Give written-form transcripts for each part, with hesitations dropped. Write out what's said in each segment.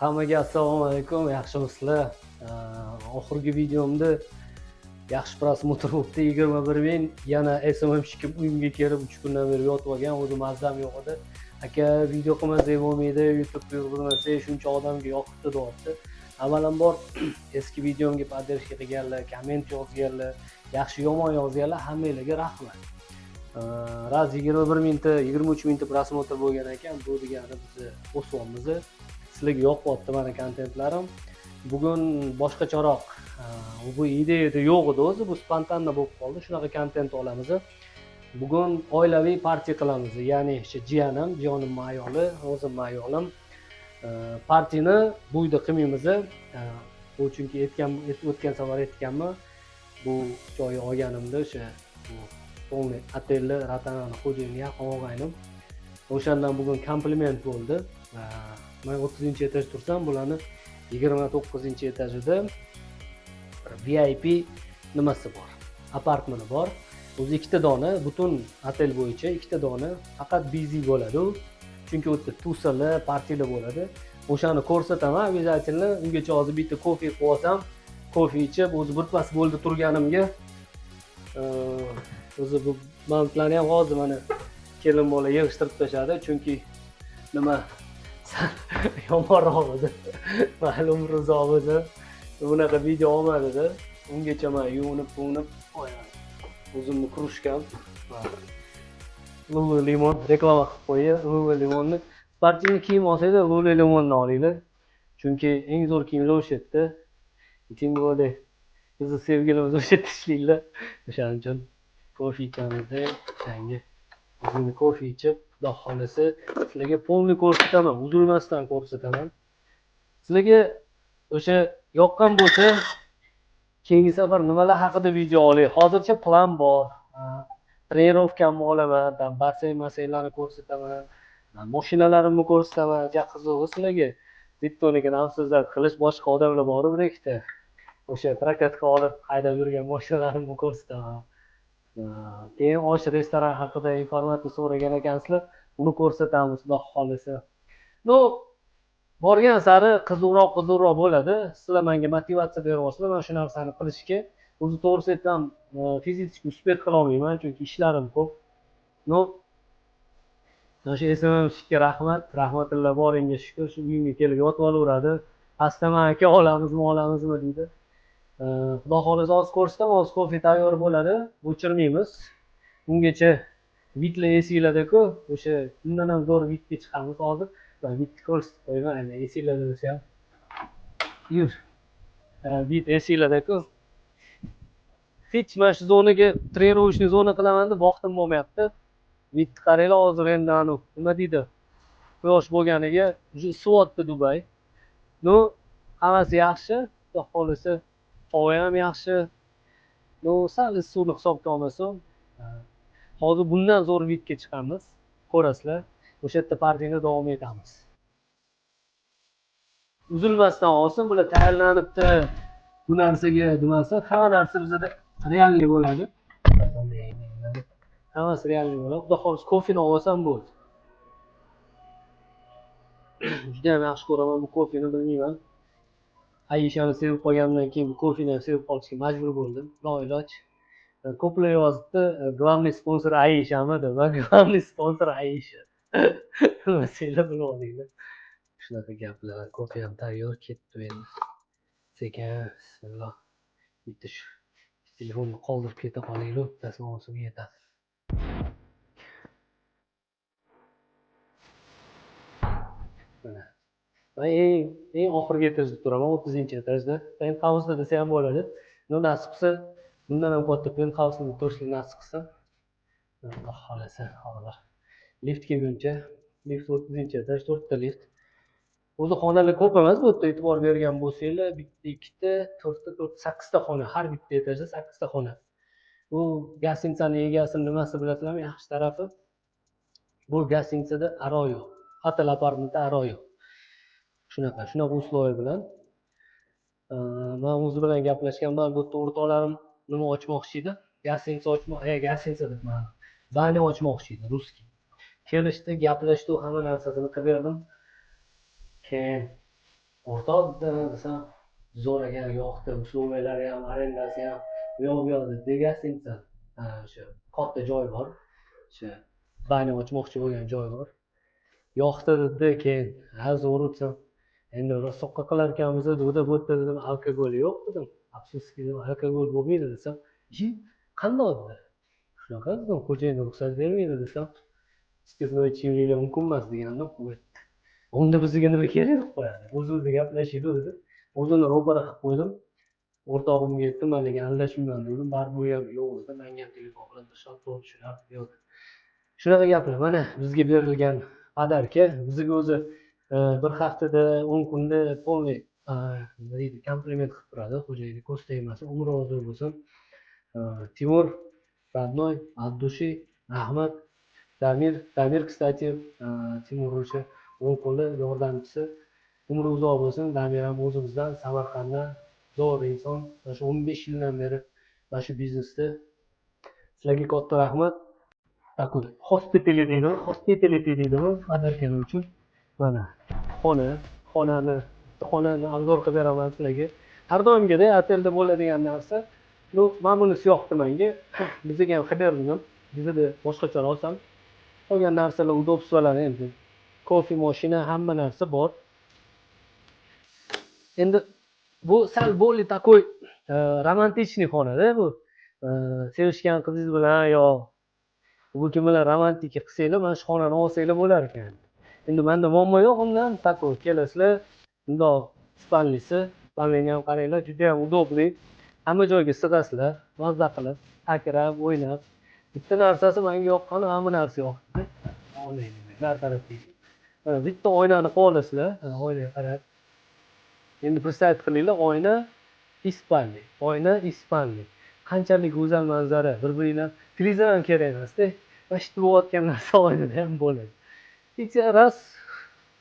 Hammaga assalomu alaykum, yaxshimisizlar? Oxirgi videomda yaxshi prosmotr bo'libdi, 21.000. Yana SMM'chikim uyimga kelib 3 kundan beri yotib olgan, o'zi mazam yo'q edi. Aka, video qilmasak bo'lmaydi, YouTube yurg'izmasa shuncha odamga yoqibdi deyapti. Avvalambor eski videomga poddershka qilganlar, komment yozganlar, yaxshi yomon yozganlar hammanglarga rahmat. Raz 21 mingta, 23 mingta prosmotr bo'lgan ekan, bu degani biz o'syapmiz. Sizlarga yoqyapti meni kontentlarim. Bugun boshqacharoq, bu ideyada yo'q edi o'zi, bu spontanno bo'lib qoldi. Shunaqa kontent olamiz. Bugun oilaviy partiya qilamiz. Ya'ni jiyanimning ayoli, o'zimning ayolim. Partiyani bu yerda qilmaymiz. Bu chunki o'tgan safar aytganman. Bu joyi olganimda o'sha polni otelni Ratanani xo'jayini yaqin og'aynim. O'shandan bugun kompliment bo'ldi. Men 30-etaj tursam, bularni 29-etajida VIP nimasi bor, apartmani bor. O'zi ikkita dona, butun otel bo'yicha ikkita dona, faqat bizi bo'ladi. Chunki u yerda tusalar, partiyalar bo'ladi. O'shani ko'rsataman, обязательно. Ungacha hozir bitta kofe qilib olsam, kofe ichib, o'zi birpas bo'ldi turganimga. O'zi bu men plani ham hozir mana kelin bola yig'ishtirib tashladi, chunki nima yomonroq edi. Ma'lum rizomiz bunaqa video olmadi-da. Ungacha men yuvinib o'zimni krushkam. Lulu limon reklama qilib qo'ydi. Lulu limonni partiyaga kiyim olsangda Lulu limonni olinglar. Chunki eng zo'r kiyimlar o'sha yerda. Tем более bizni sevgilimiz o'sha yerda ishlaydilar. O'shaning uchun kofe ichamiz, yangi o'zimni kofe ichib, xudo xolasa sizlarga polni ko'rsataman, uzilmasdan ko'rsataman. Sizlarga o'sha yoqqan bo'lsa, keyingi safar nimalar haqida video olay. Hozircha plan bor. Trenirovkamni olaman, basseyn-masseynlarni ko'rsataman, mashinalarimni ko'rsataman. Qiziq sizlarga. Bittonigina afsuslar qilish boshqa odamlar bor bir ikkita. O'sha prokatga olib haydab yurgan mashinalarimni ko'rsataman. Keyin osh restoran haqida informatsiya so'ragan ekansizlar, uni ko'rsatamiz xudo xolasa. Borgan sari qiziqroq bo'ladi. Sizlar menga motivatsiya beryapsizlar mana shu narsani qilishga. O'zi to'g'risi aytsam, fizически uspet qila olmayman, chunki ishlarim ko'p. O'sha SMM'ga rahmatulloh boringga shukr, shu uyimga kelib yotib olaveradi. Pastdan aka olamizmi deydi. Xudo xolasa hozir ko'rsataman, hozir kofe tayyor bo'ladi. O'chirmaymiz. Ungacha vitlar esinglarda-ku, o'sha bundan ham zo'r vitga chiqamiz hozir. Ben vitni ko'rsatib qo'yaman, ana esinglarda o'sha ham. Yur. Vit esinglarda-ku. Hech mana shu zonaga trenirovочный zona qilaman deb vaqtim bo'lmayapti. Vitni qaranglar hozir endi nima deydi? Quyosh bo'lganiga suvotdi Dubay. Hammasi yaxshi, xudo xolasa. Havo ham yaxshi. Sal suvni hisobga olmasam, hozir bundan zo'r vitga chiqamiz. Ko'rasizlar. O'sha yerda partiyani davom etamiz. Uzilmasdan olsin, bular tayyorlanibdi. Bu narsaga demasa, hamma narsa bizda realniy bo'ladi. Hammasi realniy bo'ladi. Xudo xolasa kofeni olsam bo'ldi. Juda ham yaxshi ko'raman bu kofeni, bilmayman. Aishani sevib qolgandan keyin bu kofeni ham sevib qolishga majbur bo'ldim. Noiloj. Ko'plar yozibdi, главный sponsor Aishami deb. Главный sponsor Aisha. Sizlar bilib olinglar. Shunaqa gaplar. Kofe ham tayyor ketdi endi. Sekin, bismillah. Bitta shu telefonni qoldirib keta qolinglar, tasmasiga yetadi. Mana. Men eng oxirgi etajda turaman, 30-etajda. Penthouse desa ham bo'ladi. Nasib qilsa, bundan ham katta penthouse-ni to'shli nasib qilsa. Xudo xolasa, hozir. Lift kelguncha, lift 30-etaj, 4 ta lift. O'zi xonalar ko'p emas, bu yerda e'tibor bergan bo'lsanglar, bitta, ikkita, 4 ta, 8 ta xona, har bitta etajda 8 ta xona. Bu gostinitsaning egasini nimasi bilasizlarmi? Yaxshi tarafi bu gostinitsada aro yo'q. Hotel apartmentda aro yo'q. Shunaqa условия bilan men o'zi bilan gaplashganman, bu yerda o'rtoqlarim nima ochmoqchi edi? Gostinitsa debman. Bani ochmoqchi edi, ruskiy. Kelishdi, gaplashdi, hamma narsasini qilib berdim. Keyin o'rtoqda desam zo'r ekan, yoqdi, uslublari ham, arendasi ham bu yoq deb degastinsa o'sha katta joy bor, o'sha bani ochmoqchi bo'lgan joy bor. Yoqdi dedi, keyin ha zo'r o'tsam endi rosoqqa qilar ekanmiz dedi, bu yerda dedim alkogol yo'q dedim, afsuski dedim alkogol bo'lmaydi desam, qandoq dedi, shunaqa dedim, xo'jayin ruxsat bermaydi desam, istisnoy chivrilar mumkin emas deganda unda bizga nima kerak deb qo'yadi, o'zi gaplashiydi dedi, o'zini ro'para qilib qo'ydim, o'rtog'imga aytdim, man lekin aralashmayman dedim, baribir bu ham yo'q dedi, menga ham telefon qilib tushunardi. Shunaqa gaplar mana bizga berilgan padarka, bizga o'zi bir haftada 10 kunda polniy nima deydi, kompliment qilib turadi, xo'jayini ko'z tegmasin, umri uzun bo'lsin. Timur, родной, от души, Ahmad, Damir, kстати, Timur o'sha o'ng qo'li yordamchisi, umri uzoq bo'lsin. Damir ham o'zimizdan Samarqanddan zo'r inson, mana shu 15 yildan beri mana shu biznesda. Sizlarga katta rahmat. Такой hospitality deydimi, padarkani uchun. Mana xonani arzor qilib beraman sizlarga. Har doimgidek otelda bo'ladigan narsa. Mana bunisi yoqdi menga. Bizga ham xabar berdim. Bizda boshqacha olsam, qolgan narsalar udobstvolar endi. Kofe mashina, hamma narsa bor. Endi bu sal более такой romantichniy xonada bu. Sevishgan qizingiz bilan yo bu kim bilan romantika qilsanglar, mana shu xonani olsanglar bo'lar ekan. Endi menda muammo yo'q undan, такой kelasizlar, bundoq spalnisi, spalniga ham qaranglar, juda ham удобный. Hamma joyga sig'asizlar, mazza qilib, sakrab, o'ynab. Bitta narsasi menga yoqqani, hamma narsa yoqdi. Har tarafdan. Mana bitta oynani qilib olasizlar, oynaga qarab. Endi представить qilinglar, oyna ispalni, oyna ispalni. Qanchalik go'zal manzara, bir-biridan televizor ham kerak emas-da. Mana shu bo'layotgan narsa oynada ham bo'ladi. Kecha ras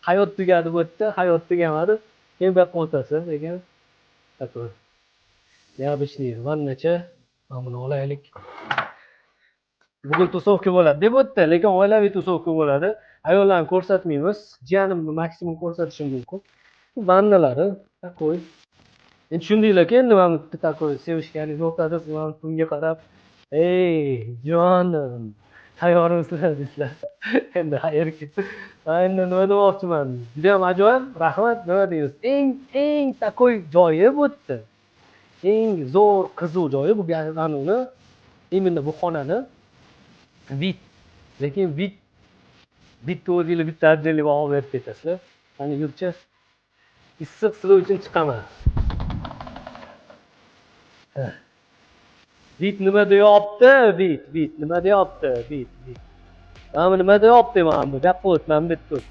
hayot tugadi bu yerda, hayot tugamadi. Keyin bu yoqqa o'tasiz, lekin такой необычный vannacha. Mana buni olaylik. Bugun tusovka bo'ladi deb o'tdi, lekin oilaviy tusovka bo'ladi. Ayollarni ko'rsatmaymiz. Jiyanimni maksimum ko'rsatishim mumkin. Vannalari такой. Endi tushundinglar-ku, endi mana bitta такой sevishganingiz o'rtada, mana bunga qarab, "Ey, jonim, tayyormisizlar?" deysizlar. Endi qayerga? Endi nima demoqchiman? Juda ham ajoyib, rahmat, nima deymiz? Eng такой joyi bu yerda. Eng zo'r qiziq joyi bu uni, именно bu xonani vid. Lekin vidni o'zinglar bitta отдельный baho berib ketasizlar. Qani yurchi? Issiq sizlar uchun chiqaman. Vid nima deyapti? Vid nima deyapti? Vid. Mana nima deyapti mana bu? Gap o'tmam bitta o't.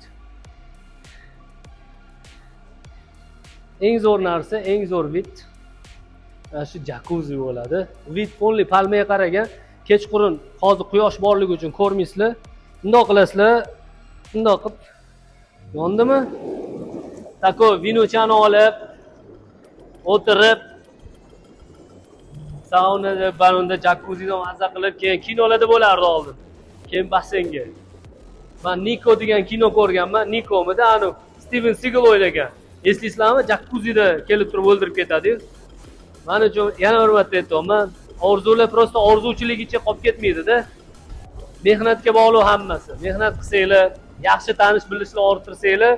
Eng zo'r narsa, eng zo'r vid. Shu jakuzi bo'ladi. Vid only palmaga qaragan. Kechqurun hozir quyosh borligi uchun ko'rmaysizlar. Bundoq qilasizlar. Bundoq qilib yondimi? Tako vinochani olib o'tirib saunada, balonda, jakuzida mazza qilib, keyin kinolarda bo'lardi oldin. Keyin bassenga. Men Niko degan kino ko'rganman. Nikomida anu Steven Seagal o'ynagan. Eslaysizlarmi? Jakuzida kelib turib o'ldirib ketadi. Men uchun yana bir marta aytaman. Orzular prosta orzuchiligicha qolib ketmaydi-da. Mehnatga bog'liq hammasi. Mehnat qilsanglar, yaxshi tanish bilishlar orttirsanglar,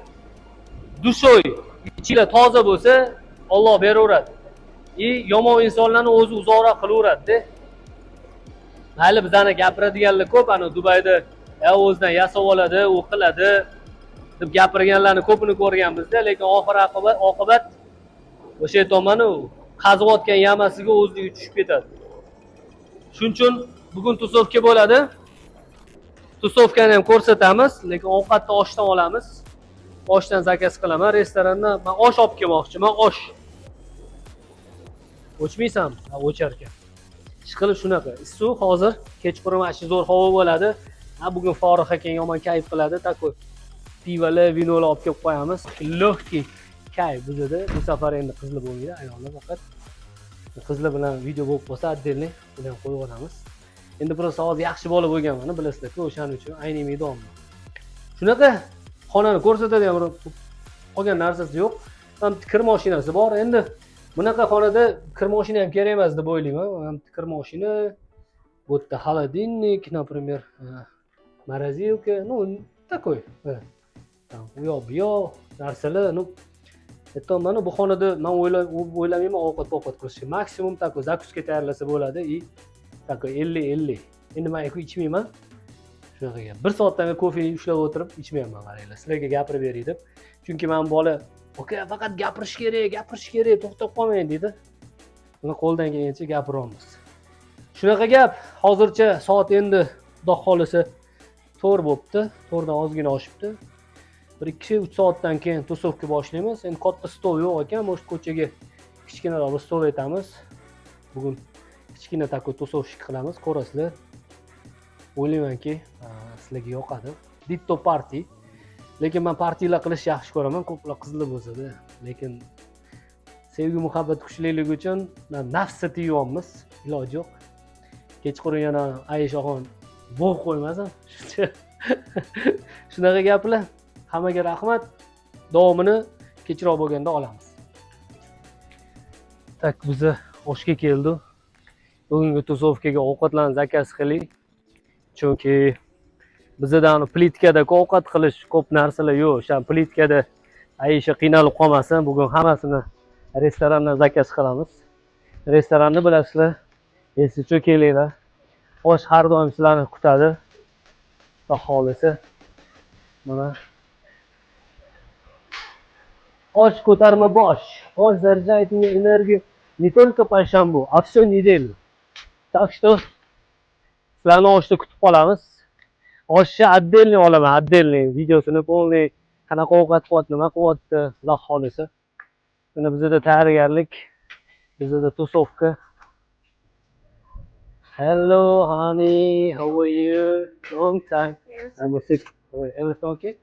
dushoy, ichinglar toza bo'lsa, Alloh beraveradi. Yomon insonlarni o'zi uzoqroq qilaveradi-da. Mayli bizani gapiradiganlar ko'p, ana Dubayda o'zidan yasab oladi, u qiladi deb gapirganlarni ko'pini ko'rganmiz-da, lekin oqibat o'sha aytaman-ku, qaziyotgan yamasiga o'zligi tushib ketadi. Shuning uchun bugun tusovka bo'ladi. Tusovkani ham ko'rsatamiz, lekin ovqatni oshdan olamiz. Oshdan zakaz qilaman, restorandan men osh olib kelmoqchiman, osh. O'chmaysan? Ha, o'char ekan. Ishqilib shunaqa. Issiq hozir kechqurun mana shu zo'r havo bo'ladi. Ha, bugun Forih ekan yomon kayf qiladi, takoy. Pivolar, vinolar olib kelib qo'yamiz. Lehki kayf bizda. Bu safar endi qizlar bo'lmaydi, ayollar faqat. Qizlar bilan video bo'lib qolsa, отдельный bilan qo'yib olamiz. Endi biroz hozir yaxshi bola bo'lganman, bilasizlar-ku, o'shaning uchun aynimay davom. Shunaqa xonani ko'rsatadigan bir qolgan narsasi yo'q. ham kir mashinasi bor. Endi bunaqa xonada kir mashina ham kerak emas deb o'ylayman. Ham kir mashina, bu yerda холодильник, например, морозилка, ну, такой. U yoq bu yoq narsalar, ну, aytayman, bu xonada men o'ylamayman ovqat qilishni. Maksimum такой zakuska tayyorlasa bo'ladi и такой 50-50. Endi men ichmayman. Shunaqa gap. 1 soatdan beri kofe ushlab o'tirib ichmayman, qaranglar. Sizlarga gapirib beray deb. Chunki men bola, "Aka, faqat gapirish kerak, to'xtab qolmang" dedi. Buni qo'ldan kelgancha gapiramiz. Shunaqa gap. Hozircha soat endi xudo xolisa 4 bo'libdi. 4 dan ozgina oshibdi. 1-2-3 soatdan keyin tusovka boshlaymiz. Endi katta stol yo'q ekan, o'sha ko'chaga kichkinaroq bir stol aytamiz. Bugun kichkina takoy tusovka qilamiz, ko'rasizlar. O'ylaymanki, sizlarga yoqadi. Ditto party. Lekin men partiyalar qilish yaxshi ko'raman, ko'proq qizlar bo'lsa-da. Lekin sevgi muhabbat kuchliligi uchun nafsni tiyyapmiz, iloji yo'q. Kechqurun yana Ayshaxon bo'g' qo'ymasin. Shunaqa gaplar. Hammaga rahmat. Davomini kechroq bo'lganda olamiz. Tak, biz oshga keldik. Bugungi tusovkaga ovqatlarni zakaz qiling. Chunki bizda plitkada ovqat qilish ko'p narsalar yo'q. O'sha plitkada Aisha qiynalib qolmasin. Bugun hammasini restorandan zakaz qilamiz. Restoranni bilasizlar. Esiga kelinglar. Osh har doim sizlarni kutadi. Xudo xolisa. Mana osh ko'tarma bosh. Osh заряжает мне энергию не только по shambu, а всю неделю. Так что sizlarni oshda kutib qolamiz. Oshni отдельный olaman, отдельный videosini полный qanaqa ovqat qilyapti, nima qilyapti, xudo xolisa. Buni bizda tayyorgarlik, bizda tusovka. Hello honey, how are you? Long time. I'm sick. Everything okay?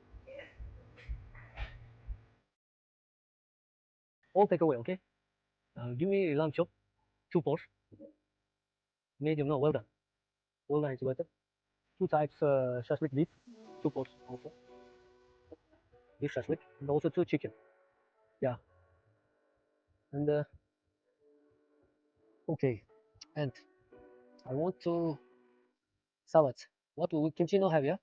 All take away, okay? Give me lamb chop, 2 portions. Medium, no, well done. Well done is better. 2 types shashlik beef, 2 portions also. Beef shashlik, and also 2 chicken. Yeah. And okay. And I want to salad. What we kimchi no have, yeah?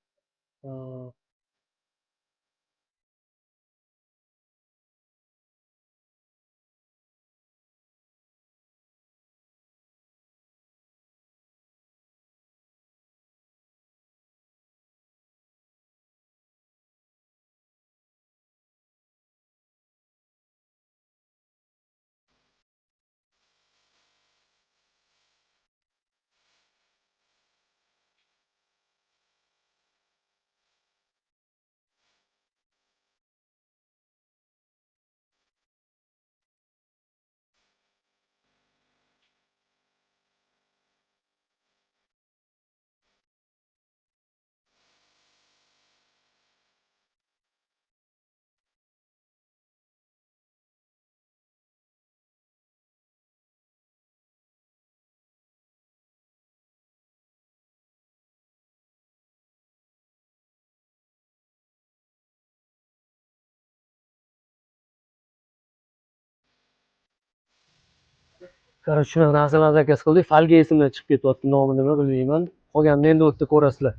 Короче, shunaqa narsalarni zakaz qildik. Falga esimdan chiqib ketyapti, nomi nima bilmayman. Qolganini endi o'tda ko'rasizlar.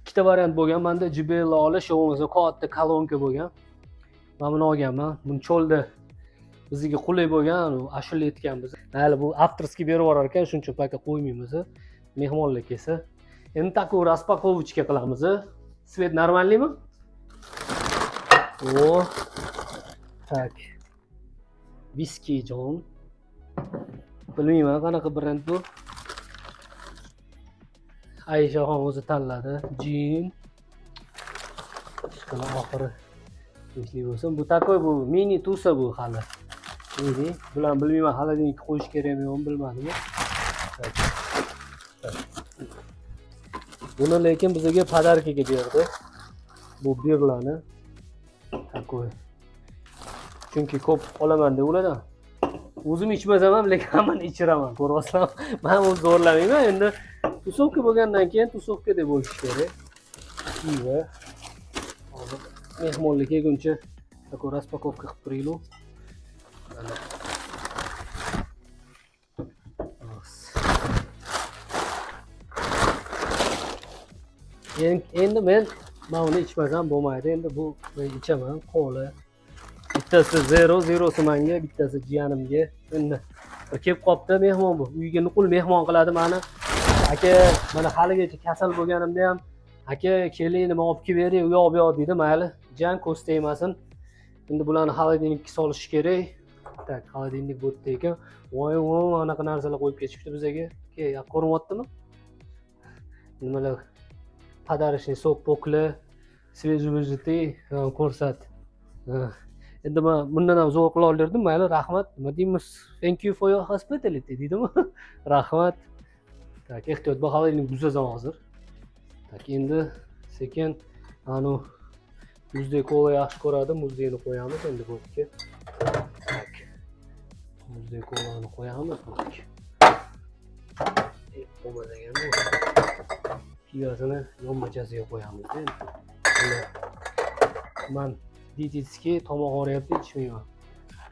Ikkita variant bo'lgan. Menda JBL olish, o'ng'izda katta kolonka bo'lgan. Men buni olganman. Buni cho'lda bizga qulay bo'lgan, ashula aytganmiz. Hali bu avtorskiy berib yuborar ekan, shuning uchun paka qo'ymaymiz. Mehmonlar kelsa. Endi taku распаковочка qilamiz. Svet normalnimi? O. Tak. Viski jon. Bilmayman qanaqa brend bu. Ayshaxon o'zi tanladi. Jean. Ishqilib oxiri tinchlik bo'lsin. Bu takoy bu mini tusa bu hali. Mini. Bular bilmayman xolodilnikka qo'yish kerakmi yo'qmi bilmadim. Buni lekin bizga podarkaga berdi. Bu birlani. Takoy. Chunki ko'p olaman deb ulardan. O'zim ichmasam ham lekin hammani ichiraman. Ko'ryapsizlar? Men o'zim zo'rlamayman. Endi tusovka bo'lgandan keyin tusovka deb bo'lish kerak. Pivo. Hozir mehmonlik kelguncha takoy raspakovka qilib turaylik. Endi men uni ichmasam bo'lmaydi. Endi bu men ichaman. Qo'la. Bittasi 0 menga, bittasi jiyanimga. Endi kelib qopti mehmon bu. Uyga nuqul mehmon qiladi meni. Aka, mana haligacha kasal bo'lganimda ham aka keling nima olib kelib bering, u yoq bu yoq deydi. Mayli, jan ko'z tegmasin. Endi bularni xolodilnikka solish kerak. Tak, xolodilnik bo'tdi ekan. Voy, anaqa narsalar qo'yib ketishibdi bizga. Ko'ryaptimi? Nimalar? Подарочный sok poklar, свежевыжатый ko'rsat. Endi men bundan ham zo'r qila oldirdim. Mayli, rahmat. Nima deymiz? Thank you for your hospitality deydimi? Rahmat. Tak, ehtiyot bu xolodilnik buzasan hozir. Tak, endi sekin anu muzdek kola yaxshi ko'radi. Muzdekni qo'yamiz endi bo'tga. Tak. Muzdek kolani qo'yamiz bo'tga. Bo'lmagan bu. Pivosini yonmachasiga qo'yamiz endi. Men dietический tomoq og'riyapti, ichmayman.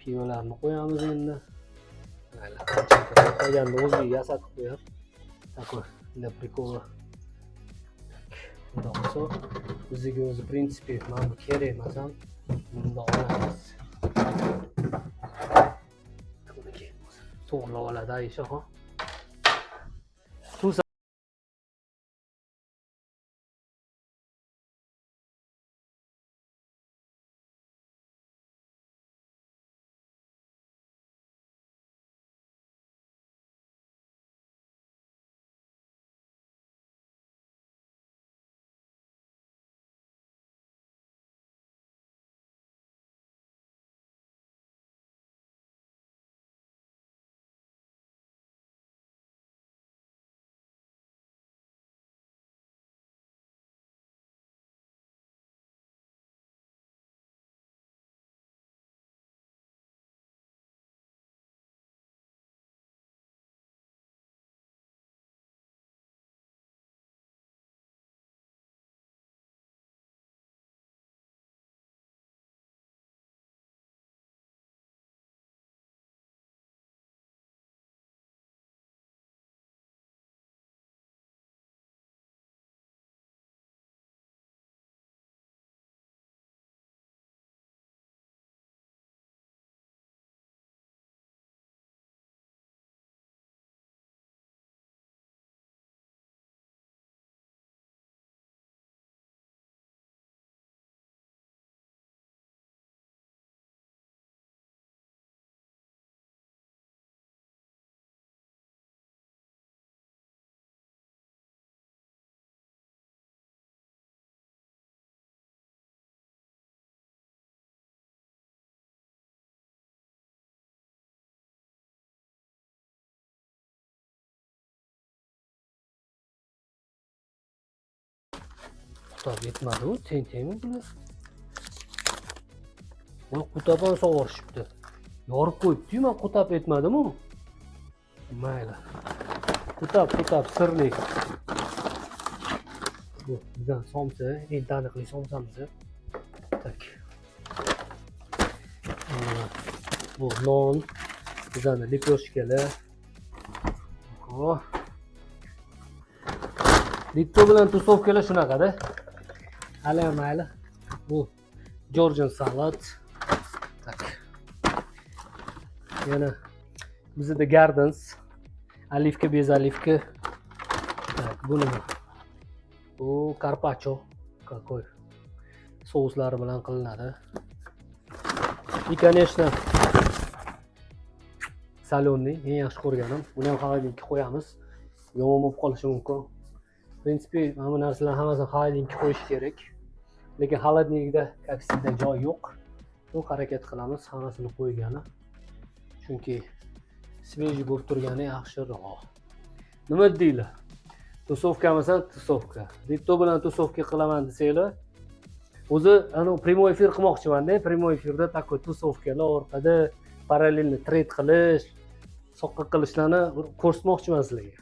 Pivolarni qo'yamiz endi. Mayli, qo'yganda o'ziga yasatib qo'yib. Takoy, для прикола. Bundoq bo'lsa, bizga o'zi prinsipi mana bu kerak emas ham. Bundoq olamiz. To'g'rilab oladi Ayshaxon. Qutab yetmadi u, teng-tengmi bular? Uni qutab ham sovurishibdi. Yorib qo'yibdi-yu, men qutab yetmadimi? Mayli. Qutab sirli. Bu bizdan somsa, eng taniqli somsamiz. Tak. Bu non, bizdan lipyoshkalar. Litto bilan tusovkalar shunaqada. Hali mayli. Bu Georgian salad. Tak. Yana bizda Gardens, olivka bez olivka. Так, bu nima? Bu carpaccio, какой souslari bilan qilinadi. И, конечно, solyonniy eng yaxshi ko'rganim. Buni ham холодильникka qo'yamiz. Yomon bo'lib qolishi mumkin. В принципе, mana bu narsalarni hammasini холодильникka qo'yish kerak. Lekin холодильникda как всегда joy yo'q. Shu harakat qilamiz hammasini qo'ygani. Chunki svejiy bo'lib turgani yaxshiroq. Nima deylar? Tusovka emasdan tusovka. Dipto bilan tusovka qilaman desanglar, o'zi prямой efir qilmoqchiman-da. Prямой efirda такой tusovkalar orqada parallelni trade qilish, soqqa qilishlarni ko'rsatmoqchiman sizlarga.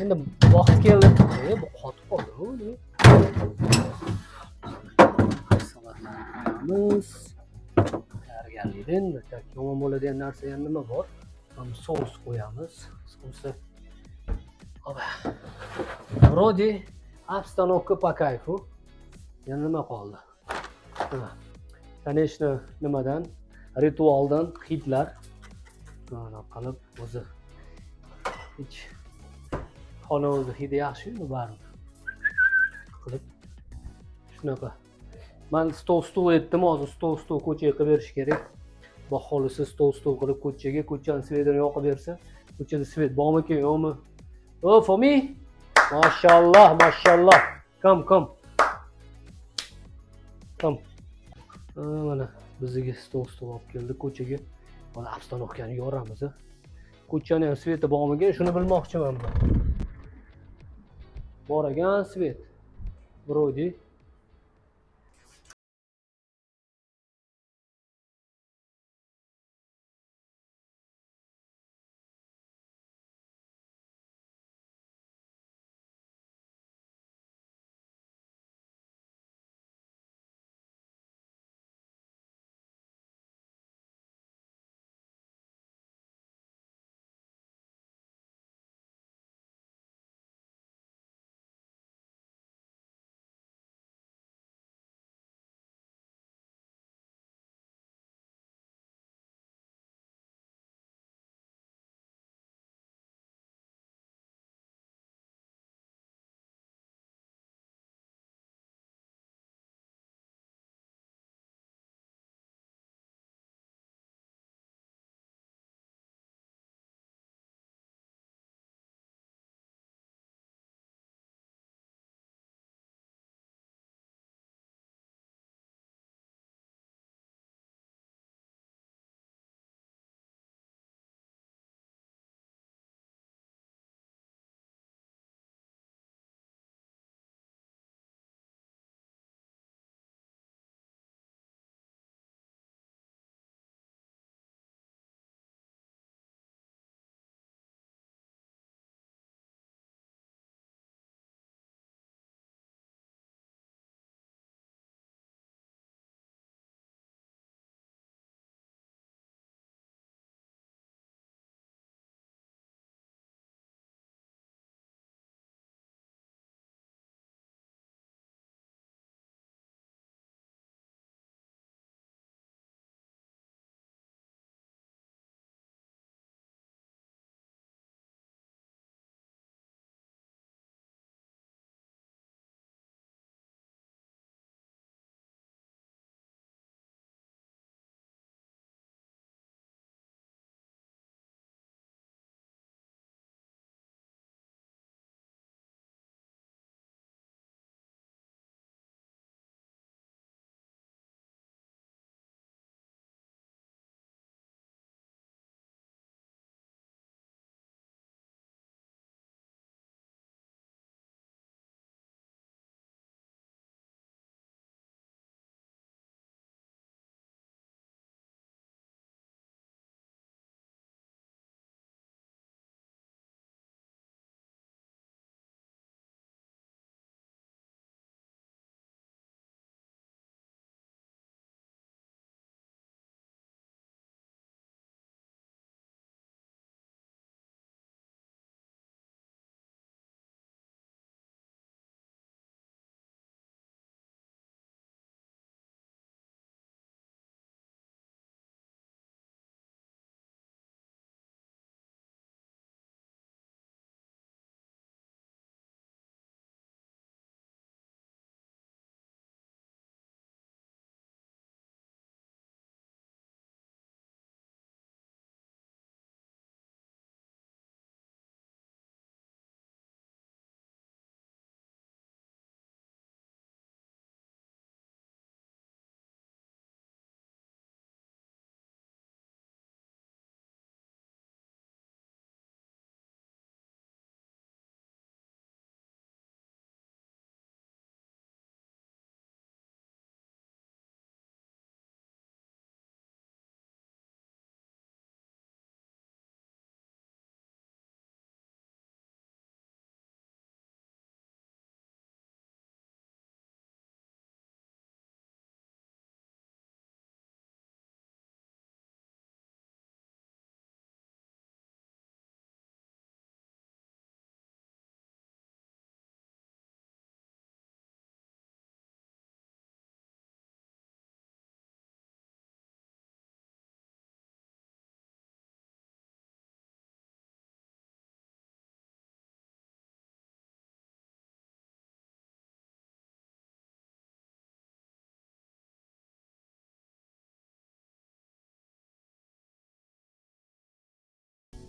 Endi vaqt keldi. Bu qotib qoldi. Qo'yamiz. Tayyorgarlikdan tak yomon bo'ladigan narsa ham nima bor? Sos qo'yamiz. Sousni. Oba. Вроде обстановка по кайфу. Yana nima qoldi? Конечно, nimadan? Ritualdan hidlar. Mana qilib o'zi hech xona o'zi hidi yaxshi-yu, baribir. Qilib shunaqa. Men stol etdim, hozir stol ko'chaga qilib berish kerak. Baholisi stol qilib ko'chani svetini yoqib bersa, ko'chada svet bormi-ki, yo'qmi? O, Fomi? Mashallah, mashallah. Kom. Mana bizga stol olib keldi ko'chaga. Mana obstanovkani yoramiz. Ko'chani ham sveti bormi-ki, shuni bilmoqchiman men. Bor ekan svet. Вроде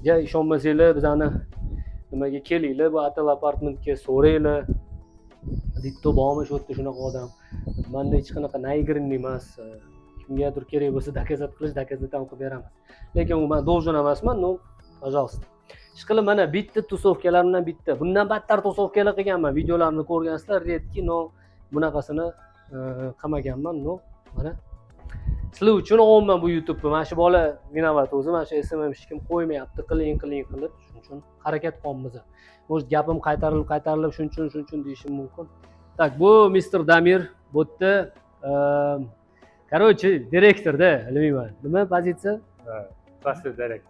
ja ishonmasanglar bizani nimaga kelinglar, bu atal apartmentga so'ranglar. Ditto bormi shu yerda shunaqa odam. Manda hech qanaqa naigranniy emas. Kimgadir kerak bo'lsa dokazat qilish, dokazat ham qilib beramiz. Lekin u men должен emasman, no, пожалуйста. Ishqilib mana bitta tusovkalarimdan bitta. Bundan battar tusovkalar qilganman. Videolarimni ko'rgansizlar, redki, no, bunaqasini qilmaganman, no. Mana sizlar uchun olman bu YouTube'ni. Mana shu bola vinovat o'zi, mana shu SMM hech kim qo'ymayapti, qiling qilib. Shuning uchun harakat qilamiz. Может, gapim qaytarilib shuning uchun deyishim mumkin. Tak, bu Mr. Damir, bu yerda короче, direktorda, bilmayman. Nima pozitsiya?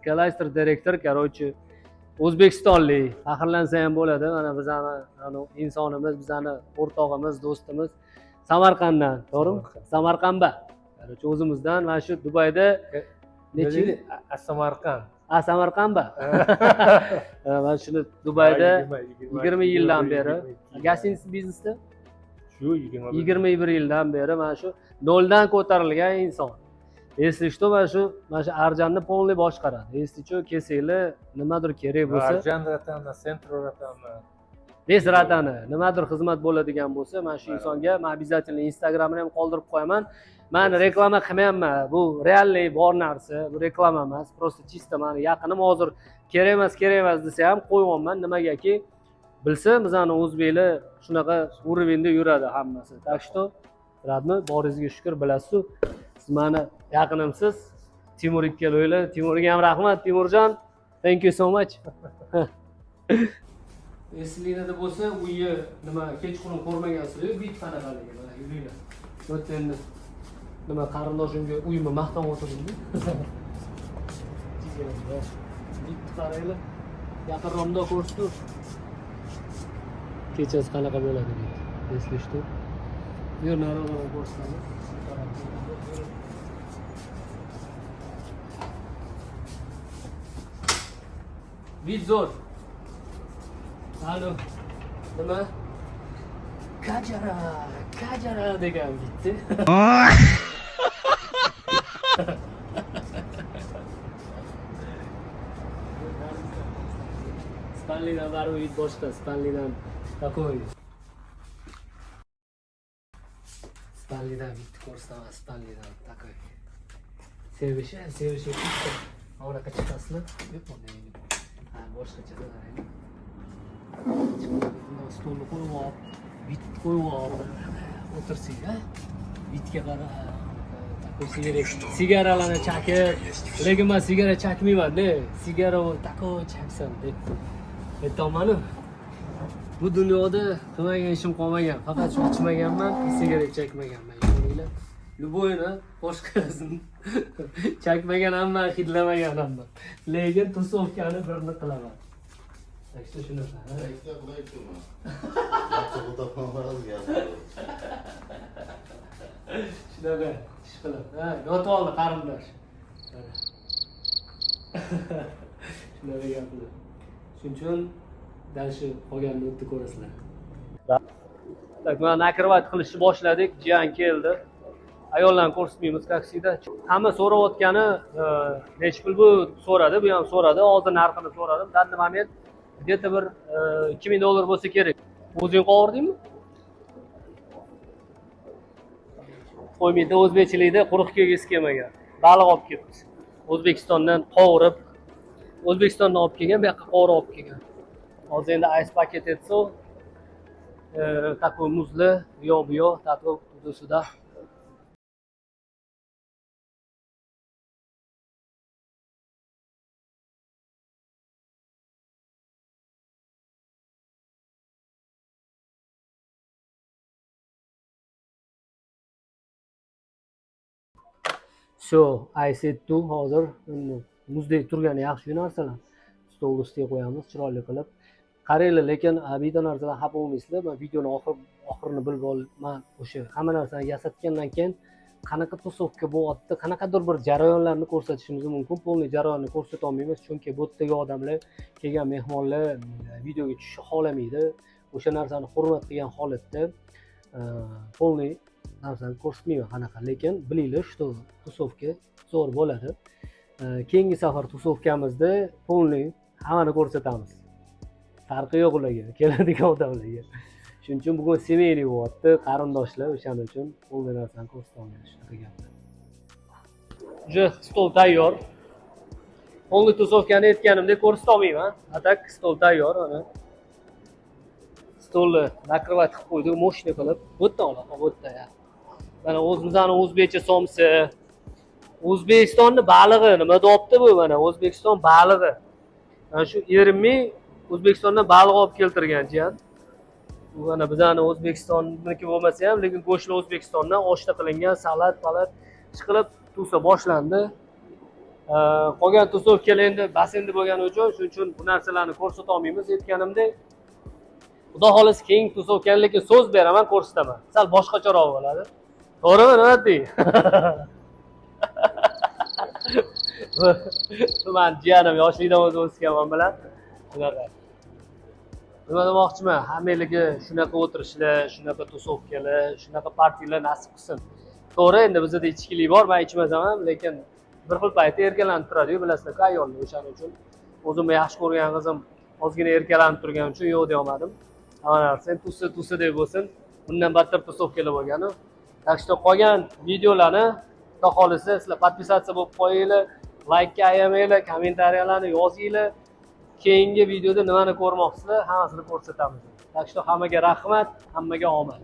Klaster direktor, короче, O'zbekistonlik. Faxrlansa ham bo'ladi. Mana bizani insonimiz, bizani o'rtog'imiz, do'stimiz Samarqanddan, to'g'rimi? Samarqandda. Короче, o'zimizdan mana shu Dubayda necha yil? Samarqandda. Mana shuni Dubayda 20 yildan beri gastinic biznesda shu 21 yildan beri mana shu noldan ko'tarilgan inson. Если что, mana shu Arjanni полный boshqaradi. Если что, kelsanglar, nimadir kerak bo'lsa, Arjan ratani, Centro ratani, Des ratani, nimadir xizmat bo'ladigan bo'lsa, mana shu insonga men обязательно Instagramini ham qoldirib qo'yaman. Men reklama qilmayapman. Bu realniy bor narsa, bu reklama emas, просто чисто meni yaqinim hozir kerak emas desa ham qo'ymayman. Nimagaki bilsa, bizani o'zbeklar shunaqa уровеньda yuradi hammasi. Так что, radmi, boringizga shukr, bilasiz. Siz meni yaqinimsiz. Timur ikkalanglar. Timurga ham rahmat, Timurjon. Thank you so much. Eslinglarda bo'lsa, uyni nima kechqurun ko'rmagansizlar, bit qanaqaligi mana yuringlar. O'tda endi nima qarindoshimga uyimni maqtab o'tirdim. Bit qaranglar. Yaqinroqda ko'rsatib. Kechasi qanaqa bo'ladi bit. Если что. Yer nariroq ko'rsatamiz. Bit zo'r. Alo. Nima? Kajara degan bitti. Stanley'dan baribir bit boshqa, Stanley'dan такой. Stanley'dan bitti ko'rsataman, Stanley'dan такой. Sevishi bitta. Anaqa chiqasizlar. Yo'q, bunday. Ha, boshqacha qarang. Stolni qo'yib olib, bit qo'yib olib o'tirsak, ha? Bitga qara. Sigaralarni chaqib, lekin men sigara chaqmayman-da. Sigara takoy chaqsam deb aytolman-ku. Bu dunyoda qilmagan ishim qolmagan. Faqat shu ichmaganman, sigara chaqmaganman. Ko'ringlar. Любойni boshqasini chaqmagan hamma, hidlamagan hamma. Lekin tusovkani birini qilaman. Tak что shunaqa. Shunaqa ish qilib. Ha, yotib oldi qarindosh. Shunaqa gaplar. Shuning uchun dalshi qolganini o'tda ko'rasizlar. Tak, mana nakirvat qilishni boshladik. Jiyan keldi. Ayollarni ko'rsatmaymiz taksida. Hamma so'rayotgani necha pul bu so'radi, bu ham so'radi, hozir narxini so'radim. Данный момент где-то bir $2000 bo'lsa kerak. O'zing qovirdingmi? Qo'ymida o'zbekchilikda quruq kelgisi kelmagan. Baliq olib kelibdi. O'zbekistondan qovurib, O'zbekistondan olib kelgan, bu yoqqa qovurib olib kelgan. Hozir endi ice paket etsa, такой muzli, bu yoq, такой tuzda. So, I said to hozir muzdek turgani yaxshi narsalar. Stol ustiga qo'yamiz, chiroyli qilib. Qaranglar, lekin bitta narsadan xafa bo'lmaysizlar. Men videoni oxirini bilib olman. O'sha hamma narsani yasatgandan keyin qanaqa tusovka bo'lyapti, qanaqadir bir jarayonlarni ko'rsatishimiz mumkin. Polniy jarayonni ko'rsata olmaymiz, chunki bu yerdagi odamlar, kelgan mehmonlar videoga tushishni xohlamaydi. O'sha narsani hurmat qilgan holatda polniy narsani ko'rsatmayman qanaqa, lekin bilinglar, shu tusovka zo'r bo'ladi. Keyingi safar tusovkamizda polniy hammani ko'rsatamiz. Farqi yo'q ularga, keladigan odamlarga. Shuning uchun bugun semeyniy bo'lyapti, qarindoshlar, o'shaning uchun polniy narsani ko'rsatamiz shunaqa gaplar. Уже stol tayyor. Polniy tusovkani aytganimdek ko'rsata olmayman. Atak stol tayyor, mana. Stolni nakrivat qilib qo'ydik, moshina qilib. Bu yerdan olaman, bu yerdan ya. Mana o'zimizning o'zbekcha somsa. O'zbekistonni balig'i nima deyapti bu mana? O'zbekiston balig'i. Mana shu Ermi O'zbekistondan baliq olib keltirgan jiyan. Bu mana bizning O'zbekistonniki bo'lmasa ham, lekin go'shtli O'zbekistondan oshda qilingan salat chiqilib tusa boshlandi. Qolgan tusovkalar endi basenda bo'lgani uchun, shuning uchun bu narsalarni ko'rsata olmaymiz. Aytganimdek, xudo xohlasa keyingi tusovkan, lekin so'z beraman, ko'rsataman. Sal boshqacharoq bo'ladi. To'g'rimi, nima deysiz? Men jiyanim yoshlikdan o'zi o'sganman bilan shunaqa. Nima demoqchiman? Hammaligi shunaqa o'tirishlar, shunaqa tusovkalar, shunaqa partiyalar nasib qilsin. To'g'ri, endi bizda ichkilik bor, men ichmasam ham, lekin bir xil paytda erkalanib turadi-ku, bilasizlar-ku ayollar. O'shaning uchun o'zimni yaxshi ko'rgan qizim ozgina erkalanib turgani uchun yo'q deya olmadim. Hamma narsa tusi deb bo'lsin. Bundan battar tusovkalar bo'lgani. Так что qolgan videolarni xudo xolisa sizlar podpisatsiya bo'lib qo'yinglar, like ayamanglar, kommentariyalarni yozinglar. Keyingi videoda nimani ko'rmoqsizlar, hammasini ko'rsatamiz. Так что hammaga rahmat, hammaga omad.